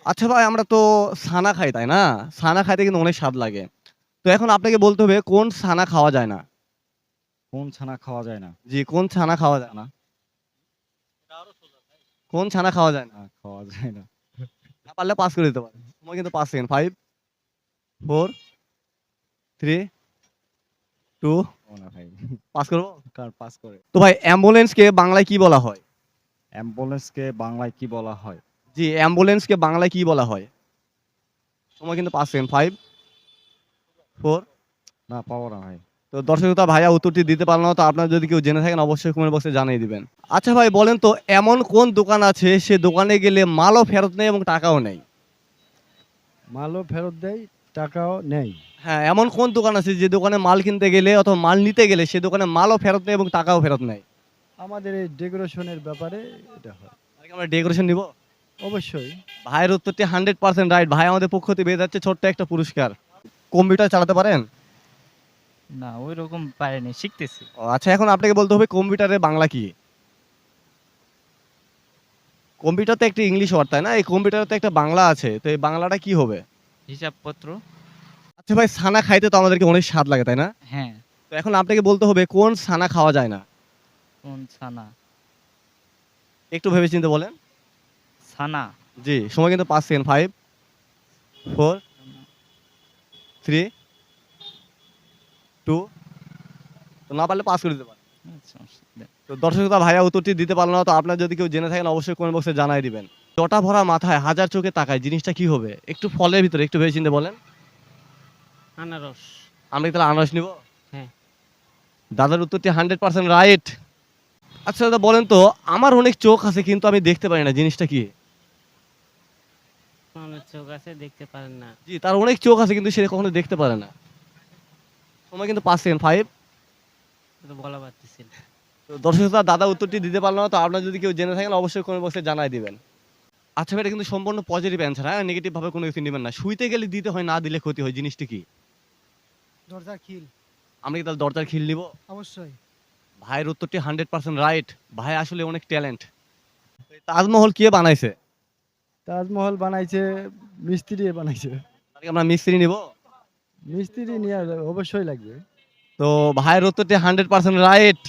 আচ্ছা ভাই, আমরা তো ছানা খাই, তাই না? ছানা খাইতে কিন্তু অনেক স্বাদ লাগে। তো এখন আপনাকে বলতে হবে কোন ছানা খাওয়া যায় না? কোন ছানা খাওয়া যায় না? জি, কোন ছানা খাওয়া যায় না? কোন ছানা খাওয়া যায় না? খাওয়া যায় না। না পারলে পাস করে দিতে পারেন। সময় কিন্তু ৫ সেকেন্ড। ৫, ৪, ৩, ২, ও না ভাই। পাস করব? কার পাস করে? তো ভাই অ্যাম্বুলেন্সকে বাংলায় কি বলা হয়? অ্যাম্বুলেন্সকে বাংলায় কি বলা হয়? জি, অ্যাম্বুলেন্সকে বাংলায় কি বলা হয়? সময় কিন্তু ৫ সেকেন্ড। ৫, ৪। না পাবো না ভাই। তো দর্শক শ্রোতা ভাইয়া উত্তরটি দিতে পারল না। তো আপনারা যদি কেউ জেনে থাকেন অবশ্যই কমেন্ট বক্সে জানিয়ে দিবেন। আচ্ছা ভাই বলেন তো এমন কোন দোকান আছে সে দোকানে গেলে মালও ফেরত নেয় এবং টাকাও নেয়? মালও ফেরত দেয়, টাকাও নেয়। হ্যাঁ, এমন কোন দোকান আছে যে দোকানে মাল কিনতে গেলে অথবা মাল নিতে গেলে সে দোকানে মালও ফেরত নেয় এবং টাকাও ফেরত নেয়? আমাদের এই ডেকোরেশনের ব্যাপারে এটা হয়। আমরা ডেকোরেশন নিব? অবশ্যই। ভাইয়ের উত্তরটি 100% রাইট। ভাই আমাদের পক্ষ থেকে পেয়ে যাচ্ছে ছোট্ট একটা পুরস্কার। কম্পিউটার চালাতে পারেন? না ওইরকম পারিনি, শিখতেছি। ও আচ্ছা, এখন আপনাকে বলতে হবে কম্পিউটারের বাংলা কি? কম্পিউটার তো একটা ইংলিশ ওয়ার্ড, তাই না? এই কম্পিউটারে তো একটা বাংলা আছে। তো এই বাংলাটা কি হবে? হিসাবপত্র। আচ্ছা ভাই, ছানা খাইতে তো আমাদেরকে অনেক স্বাদ লাগে, তাই না? হ্যাঁ। তো এখন আপনাকে বলতে হবে কোন ছানা খাওয়া যায় না? কোন ছানা? একটু ভেবেচিন্তে বলেন। ছানা। জি, সময় কিন্তু ৫ সেকেন্ড। ৫, ৪, ৩, ২। তো না পারলে পাস করে দিতে পারেন। আচ্ছা, দেন। তো দর্শক শ্রোতা ভাইয়া উত্তরটি দিতে পারল না। তো আপনারা যদি কেউ জেনে থাকেন অবশ্যই কমেন্ট বক্সে জানায় দিবেন। জটা ভরা মাথায় হাজার চোখে তাকায় জিনিসটা কি হবে? একটু ফলের ভিতরে একটু ভেবেচিন্তে বলেন। আনারস। আমরা কি তাহলে আনারস নিব? হ্যাঁ। দাদার উত্তরটি 100% রাইট। আচ্ছা দাদা বলেন তো, আমার অনেক চোখ আছে কিন্তু আমি দেখতে পারি না, জিনিসটা কি? আমার চোখ আছে, দেখতে পারেন না। জি, তার অনেক চোখ আছে কিন্তু সে কখনো দেখতে পারে না। সময় কিন্তু ৫ সেকেন্ড। ৫। তো বলা পারতেছি না। তো দর্শক শ্রোতা দাদা উত্তরটি দিতে পারল না। তো আপনারা যদি কেউ জেনে থাকেন অবশ্যই কমেন্ট বক্সে জানায় দিবেন। আচ্ছা ভাই, এটা কিন্তু সম্পূর্ণ পজিটিভ অ্যান্সার, হ্যাঁ? নেগেটিভ ভাবে কোনো কিছু নিবেন না। শুইতে গেলে দিতে হয়, না দিলে ক্ষতি হয়, জিনিসটা কি? দরজা খিল। আমরা কি তাহলে দরজার খিল নিব? অবশ্যই। ভাইয়ের উত্তরটি 100% রাইট। ভাই আসলে অনেক ট্যালেন্ট। তাজমহল কে বানাইছে? তাজমহল বানাইছে, মিস্ত্রি বানাইছে। তাহলে কি আমরা মিস্ত্রি নিব? মিস্ত্রি নিয়ে অবশ্যই লাগবে। তো ভাইয়ের উত্তরটি 100% রাইট।